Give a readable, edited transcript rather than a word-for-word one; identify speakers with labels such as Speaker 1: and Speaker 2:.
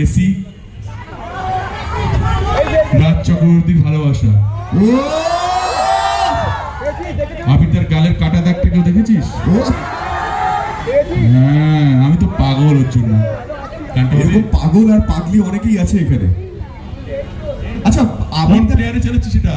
Speaker 1: AC রাজ চক্রবর্তীর ভালোবাসা। আপনি তার গালের কাটা দাগটা কেউ দেখেছিস? হ্যাঁ, আমি তো পাগল ওর জন্য।
Speaker 2: এরকম পাগল আর পাগলি অনেকেই আছে এখানে। আচ্ছা,
Speaker 1: কোন প্লেয়ারে চলেছে সেটা?